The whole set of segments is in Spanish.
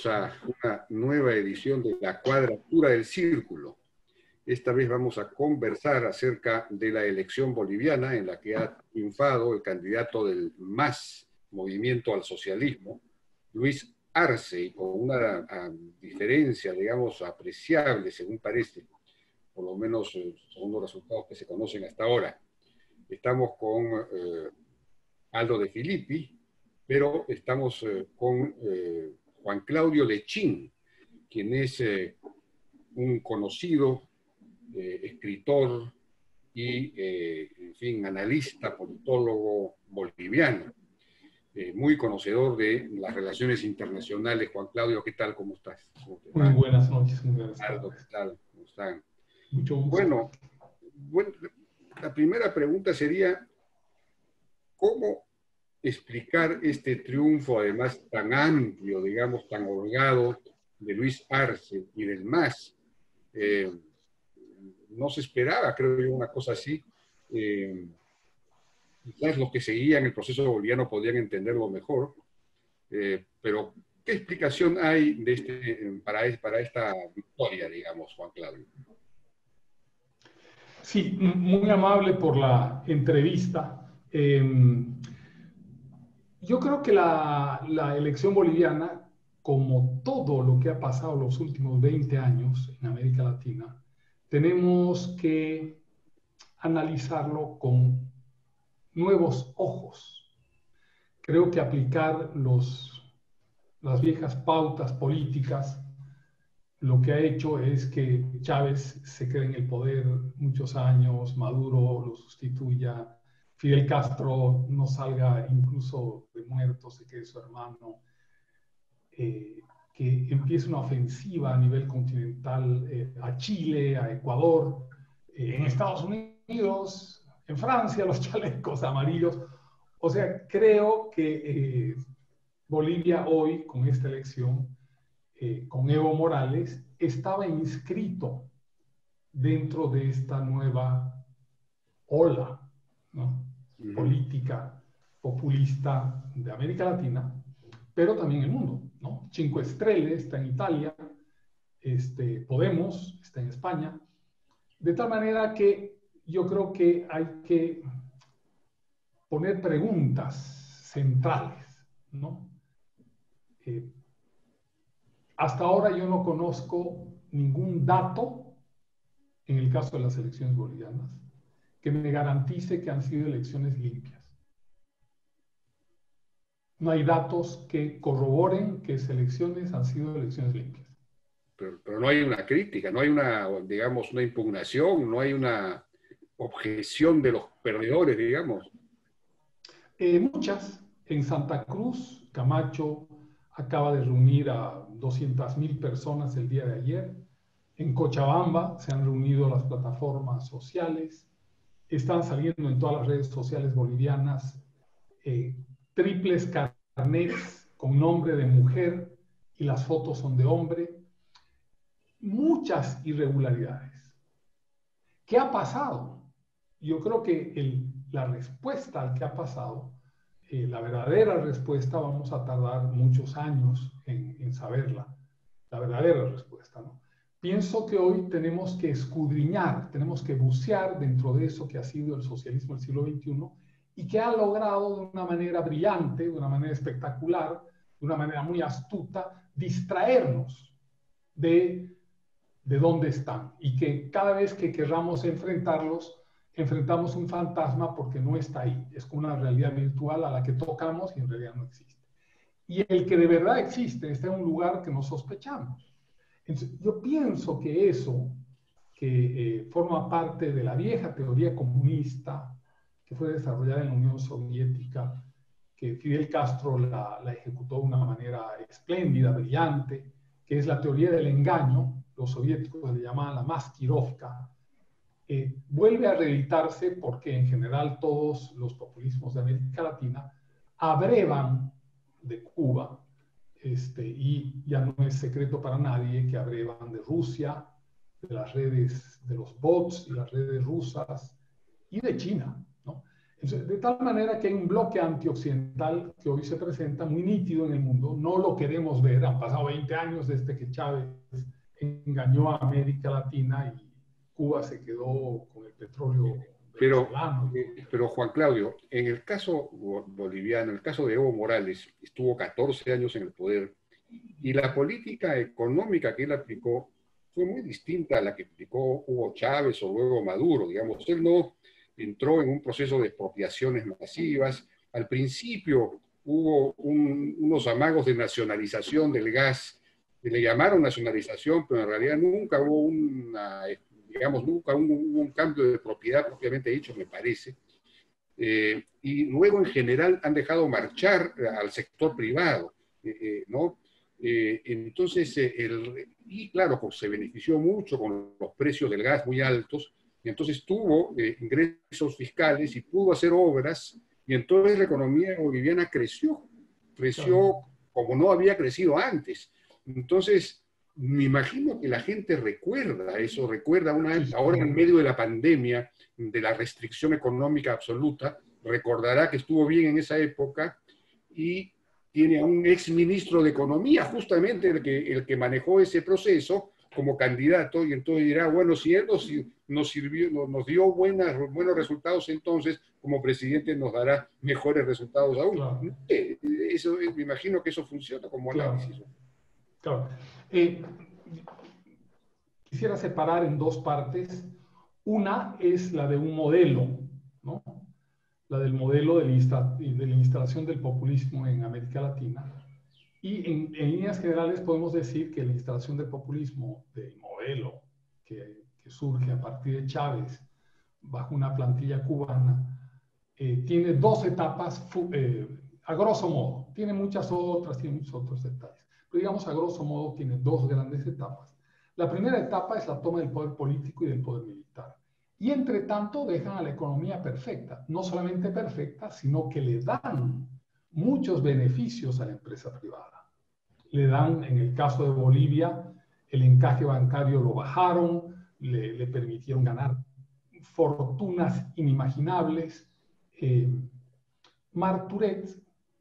bienvenidos a una nueva edición de La Cuadratura del Círculo. Esta vez vamos a conversar acerca de la elección boliviana en la que ha triunfado el candidato del MAS, Movimiento al Socialismo, Luis Arce, y con una diferencia, digamos, apreciable, según parece, por lo menos según los resultados que se conocen hasta ahora. Estamos con Aldo de Filippi, pero estamos con Juan Claudio Lechín, quien es un conocido escritor y, en fin, analista, politólogo boliviano, muy conocedor de las relaciones internacionales. Juan Claudio, ¿qué tal? ¿Cómo estás? ¿Cómo te va? Muy buenas noches, muy buenas tardes. Aldo, ¿qué tal? ¿Cómo están? Mucho gusto. Bueno, la primera pregunta sería, ¿cómo explicar este triunfo, además tan amplio, digamos, tan holgado, de Luis Arce y del MAS? No se esperaba, creo yo, una cosa así. Quizás los que seguían el proceso boliviano podían entenderlo mejor, pero ¿qué explicación hay de para esta victoria, digamos, Juan Claudio? Sí, muy amable por la entrevista. Yo creo que la elección boliviana, como todo lo que ha pasado los últimos 20 años en América Latina, tenemos que analizarlo con nuevos ojos. Creo que aplicar las viejas pautas políticas lo que ha hecho es que Chávez se quede en el poder muchos años, Maduro lo sustituya, Fidel Castro no salga incluso de muerto, se quede su hermano, que empiece una ofensiva a nivel continental a Chile, a Ecuador, en Estados Unidos, en Francia, los chalecos amarillos. O sea, creo que Bolivia hoy, con esta elección, con Evo Morales, estaba inscrito dentro de esta nueva ola, ¿no? Política populista de América Latina, pero también el mundo, ¿no? Cinque Stelle está en Italia, Podemos está en España, de tal manera que yo creo que hay que poner preguntas centrales, ¿no? Hasta ahora yo no conozco ningún dato, en el caso de las elecciones bolivianas, que me garantice que han sido elecciones limpias. No hay datos que corroboren que esas elecciones han sido elecciones limpias. Pero no hay una crítica, no hay una, digamos, una impugnación, no hay una objeción de los perdedores, digamos. Muchas. En Santa Cruz, Camacho acaba de reunir a 200.000 personas el día de ayer. En Cochabamba se han reunido las plataformas sociales. Están saliendo en todas las redes sociales bolivianas triples carnets con nombre de mujer y las fotos son de hombre. Muchas irregularidades. ¿Qué ha pasado? Yo creo que la respuesta al que ha pasado, la verdadera respuesta, vamos a tardar muchos años en saberla, la verdadera respuesta, ¿no? Pienso que hoy tenemos que escudriñar, tenemos que bucear dentro de eso que ha sido el socialismo del siglo XXI y que ha logrado de una manera brillante, de una manera espectacular, de una manera muy astuta, distraernos de dónde están y que cada vez que querramos enfrentarlos, enfrentamos un fantasma porque no está ahí. Es como una realidad virtual a la que tocamos y en realidad no existe. Y el que de verdad existe está en un lugar que no sospechamos. Entonces, yo pienso que eso, que forma parte de la vieja teoría comunista que fue desarrollada en la Unión Soviética, que Fidel Castro la ejecutó de una manera espléndida, brillante, que es la teoría del engaño, los soviéticos le llamaban la maskirovka, vuelve a reeditarse porque en general todos los populismos de América Latina abrevan de Cuba, y ya no es secreto para nadie que abrevan de Rusia, de las redes, de los bots y las redes rusas y de China, ¿no? De tal manera que hay un bloque antioccidental que hoy se presenta muy nítido en el mundo. No lo queremos ver. Han pasado 20 años desde que Chávez engañó a América Latina y Cuba se quedó con el petróleo Pero, venezolano. pero Juan Claudio, en el caso boliviano, en el caso de Evo Morales, estuvo 14 años en el poder y la política económica que él aplicó fue muy distinta a la que aplicó Hugo Chávez o luego Maduro. Digamos, él no entró en un proceso de expropiaciones masivas. Al principio hubo unos amagos de nacionalización del gas, que le llamaron nacionalización, pero en realidad nunca hubo una, digamos, nunca hubo un cambio de propiedad propiamente dicho, me parece. Y luego en general han dejado marchar al sector privado, ¿no? Entonces, y claro, pues se benefició mucho con los precios del gas muy altos, y entonces tuvo ingresos fiscales y pudo hacer obras, y entonces la economía boliviana creció como no había crecido antes. Entonces, me imagino que la gente recuerda eso, recuerda una vez, ahora en medio de la pandemia, de la restricción económica absoluta, recordará que estuvo bien en esa época y tiene a un ex ministro de Economía, justamente el que manejó ese proceso como candidato, y entonces dirá, bueno, si él nos sirvió, nos dio buenos resultados, entonces como presidente nos dará mejores resultados aún. Claro. Eso, me imagino que eso funciona como análisis. Claro. Quisiera separar en dos partes. Una es la de un modelo, ¿no? La del modelo de la instalación del populismo en América Latina. Y en líneas generales podemos decir que la instalación del populismo, del modelo que surge a partir de Chávez bajo una plantilla cubana, tiene dos etapas, a grosso modo. Tiene muchos otros detalles. Pero digamos, a grosso modo, tiene dos grandes etapas. La primera etapa es la toma del poder político y del poder militar. Y entre tanto dejan a la economía perfecta. No solamente perfecta, sino que le dan muchos beneficios a la empresa privada. Le dan, en el caso de Bolivia, el encaje bancario lo bajaron, le permitieron ganar fortunas inimaginables. Marturet,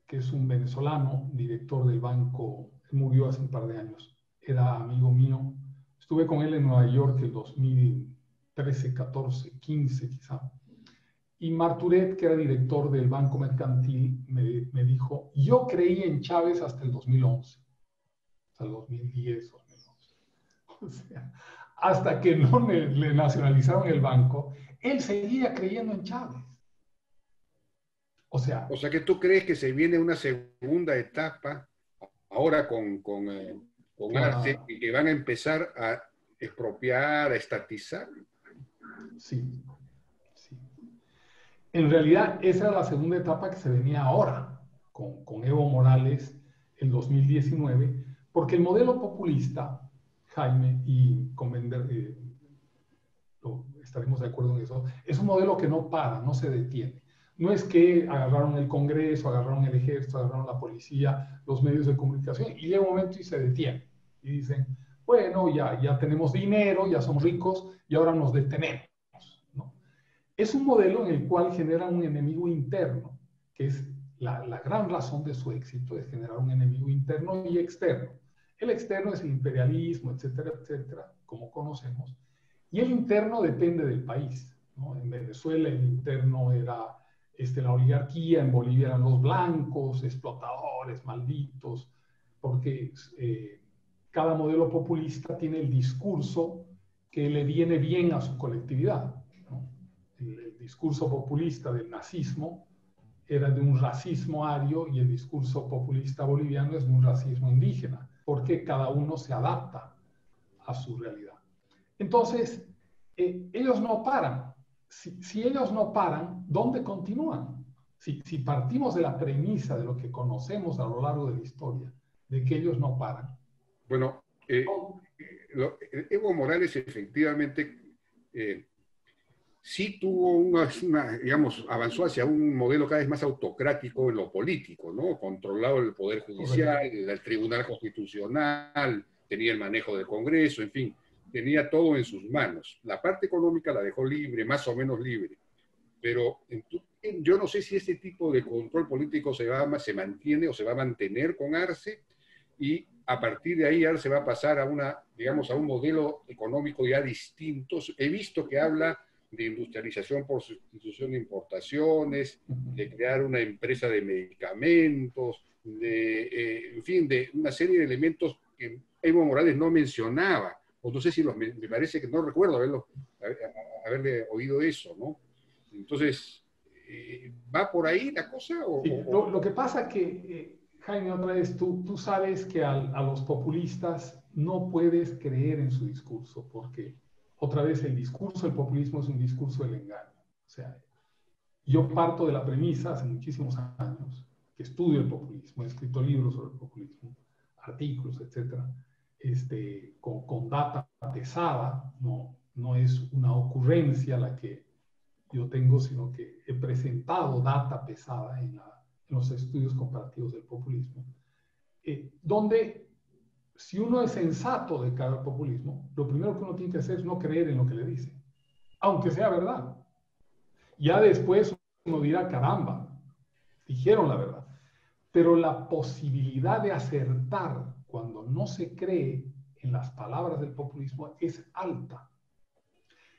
que es un venezolano, director del banco, murió hace un par de años, era amigo mío. Estuve con él en Nueva York el 2013, 14, 15 quizá. Y Marturet, que era director del Banco Mercantil, me dijo, yo creí en Chávez hasta el 2011, hasta el 2010, 2011. O sea, hasta que no le nacionalizaron el banco, él seguía creyendo en Chávez. O sea que tú crees que se viene una segunda etapa ahora con Arce y que van a empezar a expropiar, a estatizar. Sí, sí. En realidad, esa era la segunda etapa que se venía ahora, con Evo Morales, el 2019, porque el modelo populista, Jaime, y estaremos de acuerdo en eso, es un modelo que no para, no se detiene. No es que agarraron el Congreso, agarraron el Ejército, agarraron la policía, los medios de comunicación, y llega un momento y se detiene. Y dicen, bueno, ya tenemos dinero, ya somos ricos, y ahora nos detenemos. ¿No? Es un modelo en el cual genera un enemigo interno, que es la gran razón de su éxito, es generar un enemigo interno y externo. El externo es el imperialismo, etcétera, etcétera, como conocemos. Y el interno depende del país, ¿no? En Venezuela el interno era la oligarquía, en Bolivia eran los blancos, explotadores, malditos, porque cada modelo populista tiene el discurso que le viene bien a su colectividad, ¿no? El discurso populista del nazismo era de un racismo ario y el discurso populista boliviano es de un racismo indígena, porque cada uno se adapta a su realidad. Entonces, ellos no paran. Si ellos no paran, ¿dónde continúan? Si partimos de la premisa de lo que conocemos a lo largo de la historia, de que ellos no paran. Bueno, Evo Morales efectivamente sí tuvo digamos, avanzó hacia un modelo cada vez más autocrático en lo político, ¿no? Controlado el Poder Judicial, el Tribunal Constitucional, tenía el manejo del Congreso, en fin, tenía todo en sus manos. La parte económica la dejó libre, más o menos libre. pero yo no sé si este tipo de control político se mantiene o se va a mantener con Arce, y a partir de ahí Arce va a pasar a digamos, a un modelo económico ya distinto. He visto que habla de industrialización por sustitución de importaciones, de crear una empresa de medicamentos, en fin, de una serie de elementos que Evo Morales no mencionaba, o no sé si me parece que no recuerdo haberle oído eso, ¿no? Entonces, ¿va por ahí la cosa? Sí, lo que pasa que, Jaime, otra vez, tú sabes que a los populistas no puedes creer en su discurso, porque otra vez el discurso del populismo es un discurso del engaño. O sea, yo parto de la premisa hace muchísimos años que estudio el populismo, he escrito libros sobre el populismo, artículos, etcétera, con data pesada, no es una ocurrencia la que yo tengo, sino que he presentado data pesada en los estudios comparativos del populismo, donde si uno es sensato de cara al populismo, lo primero que uno tiene que hacer es no creer en lo que le dicen, aunque sea verdad. Ya después uno dirá, caramba, dijeron la verdad. Pero la posibilidad de acertar cuando no se cree en las palabras del populismo es alta.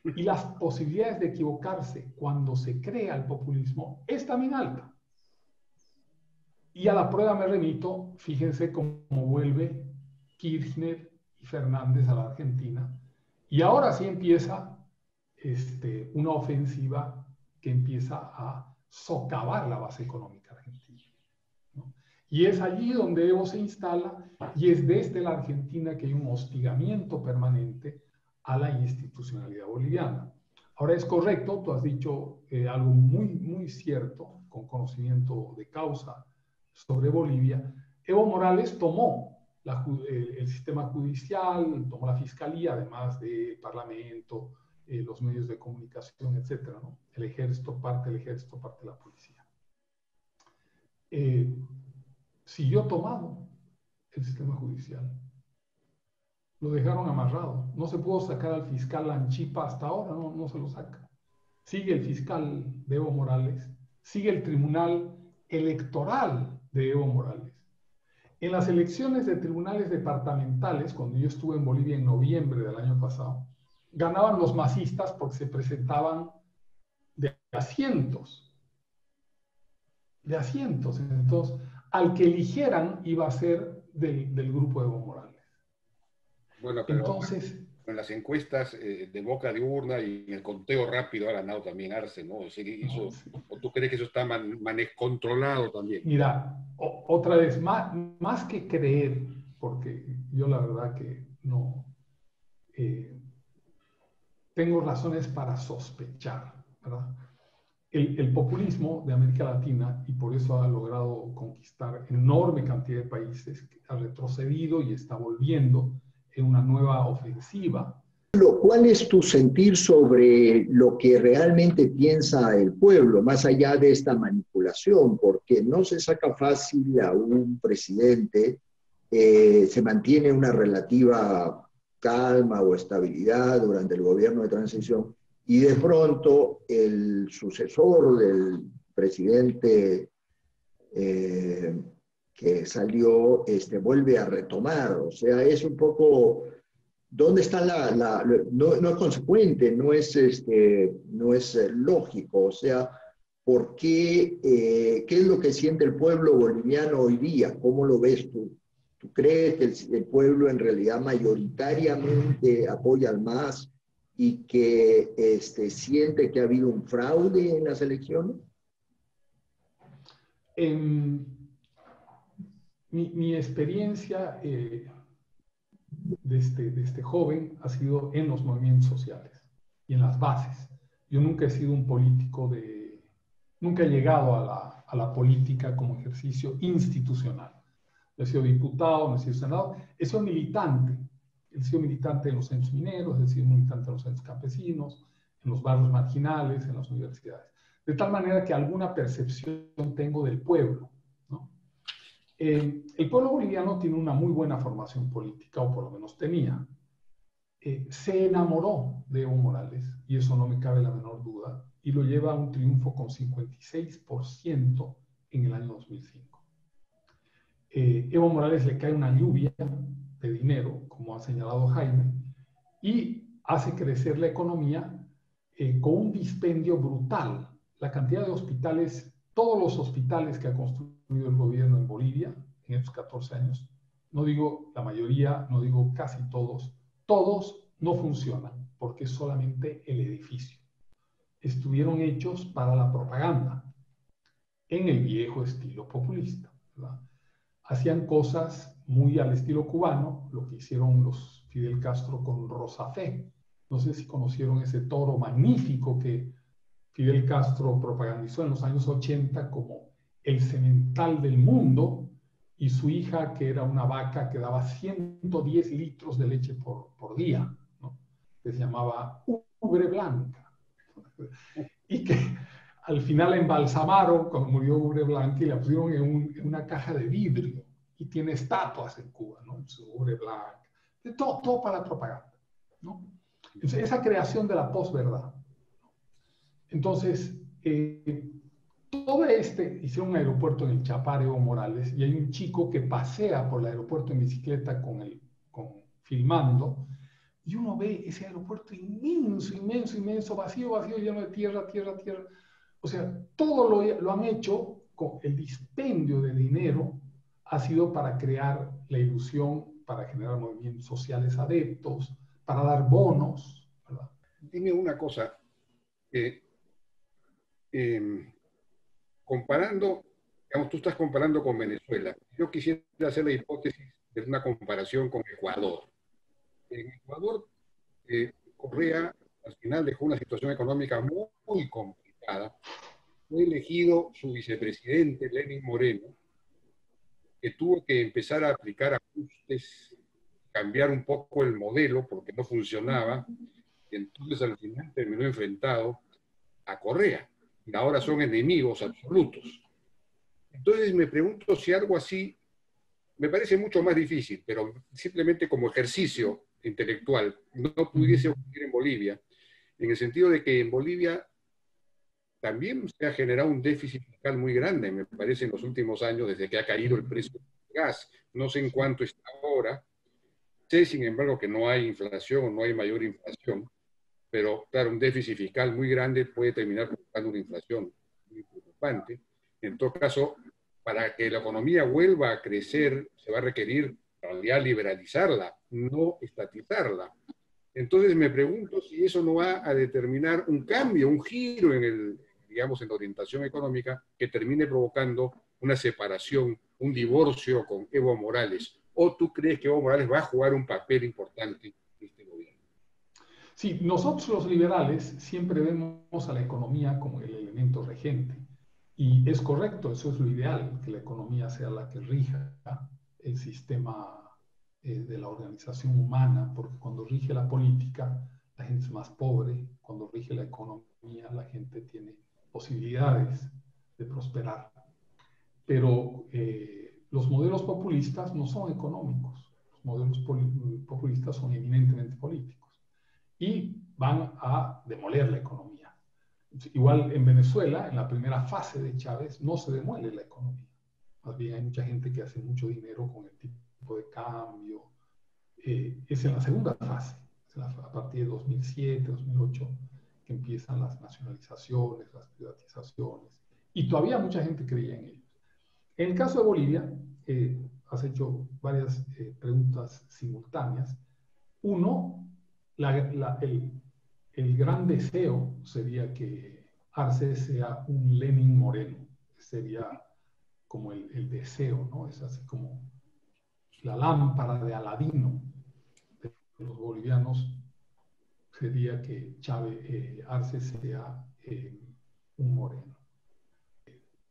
Y las posibilidades de equivocarse cuando se crea el populismo es también alta. Y a la prueba me remito, fíjense cómo vuelve Kirchner y Fernández a la Argentina. Y ahora sí empieza una ofensiva que empieza a socavar la base económica argentina, ¿no? Y es allí donde Evo se instala, y es desde la Argentina que hay un hostigamiento permanente a la institucionalidad boliviana. Ahora es correcto, tú has dicho algo muy, muy cierto, con conocimiento de causa sobre Bolivia. Evo Morales tomó el sistema judicial, tomó la fiscalía, además de parlamento, los medios de comunicación, etcétera, ¿no? El ejército, parte del ejército, parte de la policía. Siguió tomado el sistema judicial. Lo dejaron amarrado. No se pudo sacar al fiscal Lanchipa hasta ahora, no se lo saca. Sigue el fiscal de Evo Morales, sigue el tribunal electoral de Evo Morales. En las elecciones de tribunales departamentales, cuando yo estuve en Bolivia en noviembre del año pasado, ganaban los masistas porque se presentaban de asientos. De asientos. Entonces, al que eligieran iba a ser del grupo de Evo Morales. Bueno, pero entonces, en las encuestas de boca de urna y en el conteo rápido ha ganado también Arce, ¿no? O sea, ¿o tú crees que eso está controlado también? Mira, otra vez, más que creer, porque yo la verdad que no tengo razones para sospechar, ¿verdad? El populismo de América Latina, y por eso ha logrado conquistar enorme cantidad de países, ha retrocedido y está volviendo en una nueva ofensiva. ¿Cuál es tu sentir sobre lo que realmente piensa el pueblo, más allá de esta manipulación? Porque no se saca fácil a un presidente, se mantiene una relativa calma o estabilidad durante el gobierno de transición, y de pronto el sucesor del presidente que salió vuelve a retomar. O sea, es un poco... ¿Dónde está no es consecuente, no es lógico? O sea, ¿por qué? ¿Qué es lo que siente el pueblo boliviano hoy día? ¿Cómo lo ves tú? ¿Tú crees que el pueblo en realidad mayoritariamente apoya al MAS y que siente que ha habido un fraude en las elecciones? Mi experiencia de este joven ha sido en los movimientos sociales y en las bases. Yo nunca he sido un político nunca he llegado a la política como ejercicio institucional. No he sido diputado, no he sido senador, he sido militante. He sido militante en los centros mineros, he sido militante en los centros campesinos, en los barrios marginales, en las universidades. De tal manera que alguna percepción tengo del pueblo, ¿no? El pueblo boliviano tiene una muy buena formación política, o por lo menos tenía. se enamoró de Evo Morales, y eso no me cabe la menor duda, y lo lleva a un triunfo con 56% en el año 2005. Evo Morales le cae una lluvia de dinero, como ha señalado Jaime, y hace crecer la economía con un dispendio brutal. La cantidad de hospitales, todos los hospitales que ha construido el gobierno en Bolivia en estos 14 años, no digo la mayoría, no digo casi todos, todos no funcionan porque es solamente el edificio. Estuvieron hechos para la propaganda en el viejo estilo populista, ¿verdad? Hacían cosas muy al estilo cubano, lo que hicieron los Fidel Castro con Rosafé. No sé si conocieron ese toro magnífico que Fidel Castro propagandizó en los años 80 como el semental del mundo, y su hija, que era una vaca que daba 110 litros de leche por día, ¿no? Que se llamaba Ubre Blanca. Y que al final la embalsamaron cuando murió Ubre Blanca y la pusieron en una caja de vidrio. Y tiene estatuas en Cuba, ¿no? Ubre Blanca. Todo para la propaganda, ¿no? Entonces, esa creación de la posverdad. Entonces, hicieron un aeropuerto en el Chapare, Evo Morales, y hay un chico que pasea por el aeropuerto en bicicleta filmando, y uno ve ese aeropuerto inmenso, inmenso, inmenso, vacío, vacío, lleno de tierra, tierra, tierra. O sea, todo lo han hecho con el dispendio de dinero, ha sido para crear la ilusión, para generar movimientos sociales adeptos, para dar bonos, ¿verdad? Dime una cosa, comparando, digamos, tú estás comparando con Venezuela. Yo quisiera hacer la hipótesis de una comparación con Ecuador. En Ecuador, Correa al final dejó una situación económica muy, muy complicada. Fue elegido su vicepresidente, Lenín Moreno, que tuvo que empezar a aplicar ajustes, cambiar un poco el modelo porque no funcionaba, y entonces al final terminó enfrentado a Correa, y ahora son enemigos absolutos. Entonces me pregunto si algo así, me parece mucho más difícil, pero simplemente como ejercicio intelectual, no pudiese ocurrir en Bolivia, en el sentido de que en Bolivia también se ha generado un déficit fiscal muy grande, me parece, en los últimos años, desde que ha caído el precio del gas. No sé en cuánto está ahora. Sé, sin embargo, que no hay inflación o no hay mayor inflación, pero claro, un déficit fiscal muy grande puede terminar provocando una inflación muy preocupante. En todo caso, para que la economía vuelva a crecer, se va a requerir en realidad liberalizarla, no estatizarla. Entonces me pregunto si eso no va a determinar un cambio, un giro digamos, en la orientación económica que termine provocando una separación, un divorcio con Evo Morales. ¿O tú crees que Evo Morales va a jugar un papel importante en este gobierno? Sí, nosotros los liberales siempre vemos a la economía como el elemento regente. Y es correcto, eso es lo ideal, que la economía sea la que rija el sistema de la organización humana, porque cuando rige la política, la gente es más pobre, cuando rige la economía, la gente tiene posibilidades de prosperar. Pero los modelos populistas no son económicos, los modelos populistas son eminentemente políticos y van a demoler la economía. Igual en Venezuela, en la primera fase de Chávez, no se demuele la economía. Más bien hay mucha gente que hace mucho dinero con el tipo de cambio. Es en la segunda fase, a partir de 2007, 2008, que empiezan las nacionalizaciones, las privatizaciones. Y todavía mucha gente creía en ellos. En el caso de Bolivia, has hecho varias preguntas simultáneas. Uno, el gran deseo sería que Arce sea un Lenin Moreno. Sería como el deseo, ¿no? Es así como la lámpara de Aladino de los bolivianos, sería que Arce sea un moreno.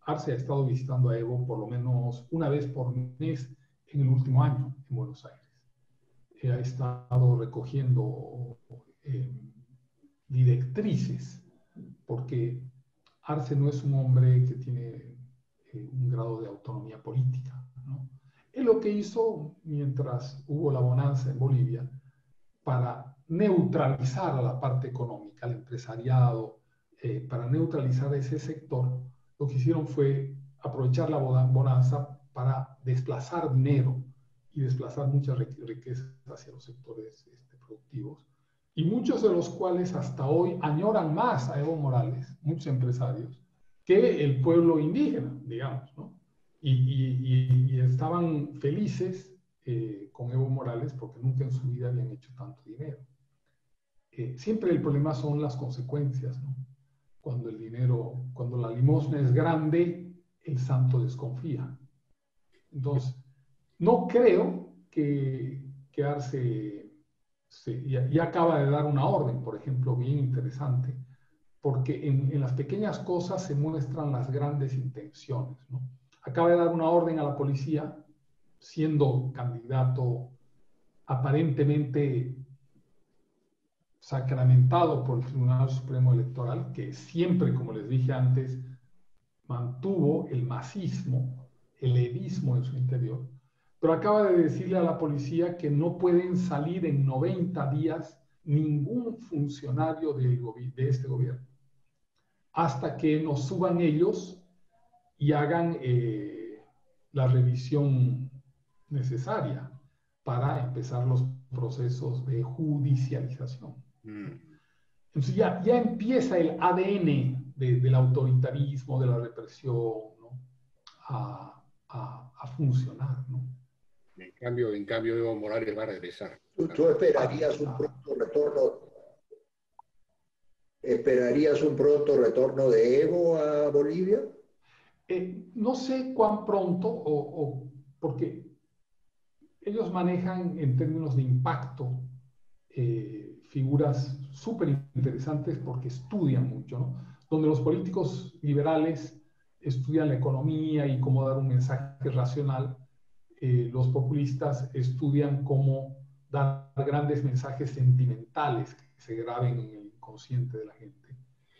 Arce ha estado visitando a Evo por lo menos una vez por mes en el último año en Buenos Aires. Ha estado recogiendo directrices, porque Arce no es un hombre que tiene un grado de autonomía política, ¿no? Él lo que hizo mientras hubo la bonanza en Bolivia, para neutralizar a la parte económica, al empresariado, para neutralizar ese sector, lo que hicieron fue aprovechar la bonanza para desplazar dinero y desplazar muchas riquezas hacia los sectores productivos, y muchos de los cuales hasta hoy añoran más a Evo Morales, muchos empresarios, que el pueblo indígena, digamos, ¿no? Y estaban felices con Evo Morales porque nunca en su vida habían hecho tanto dinero. Siempre el problema son las consecuencias, ¿no? Cuando la limosna es grande, el santo desconfía. Entonces, no creo que Arce ya acaba de dar una orden, por ejemplo, bien interesante, porque en las pequeñas cosas se muestran las grandes intenciones, ¿no? Acaba de dar una orden a la policía, siendo candidato aparentemente sacramentado por el Tribunal Supremo Electoral, que siempre, como les dije antes, mantuvo el masismo, el edismo en su interior, pero acaba de decirle a la policía que no pueden salir en 90 días ningún funcionario de este gobierno, hasta que nos suban ellos y hagan la revisión necesaria para empezar los procesos de judicialización. Entonces ya empieza el ADN del autoritarismo, de la represión, ¿no? a funcionar, ¿no? En cambio, Evo Morales va a regresar. ¿Tú esperarías un pronto retorno? ¿Esperarías un pronto retorno de Evo a Bolivia? No sé cuán pronto, porque ellos manejan en términos de impacto figuras súper interesantes porque estudian mucho, ¿no? Donde los políticos liberales estudian la economía y cómo dar un mensaje racional, los populistas estudian cómo dar grandes mensajes sentimentales que se graben en el inconsciente de la gente.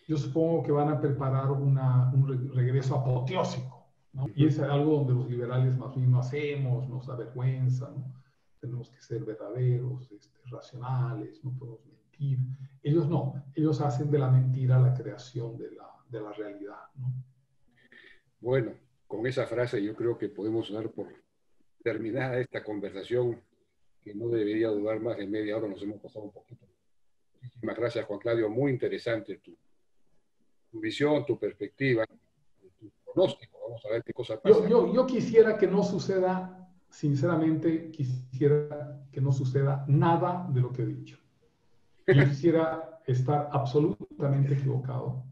Yo supongo que van a preparar un regreso apoteósico, ¿no? Y es algo donde los liberales más bien no hacemos, nos da vergüenza, ¿no? Tenemos que ser verdaderos, racionales, no podemos mentir. Ellos no, ellos hacen de la mentira la creación de la realidad, ¿no? Bueno, con esa frase yo creo que podemos dar por terminada esta conversación, que no debería durar más de media hora, nos hemos pasado un poquito. Muchísimas gracias, Juan Claudio, muy interesante tu visión, tu perspectiva, tu pronóstico. Vamos a ver qué cosa pasa. Yo quisiera que no suceda, sinceramente, quisiera que no suceda nada de lo que he dicho. Yo quisiera estar absolutamente equivocado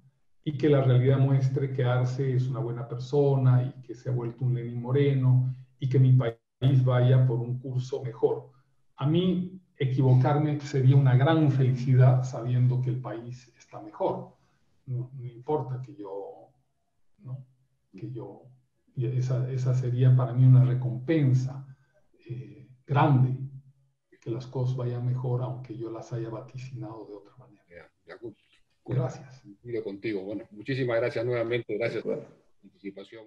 y que la realidad muestre que Arce es una buena persona y que se ha vuelto un Lenín Moreno y que mi país vaya por un curso mejor. A mí equivocarme sería una gran felicidad sabiendo que el país está mejor. No importa que yo, ¿no? Y esa sería para mí una recompensa grande, que las cosas vayan mejor, aunque yo las haya vaticinado de otra manera. Gracias. Contigo. Bueno, muchísimas gracias nuevamente. Gracias por la participación.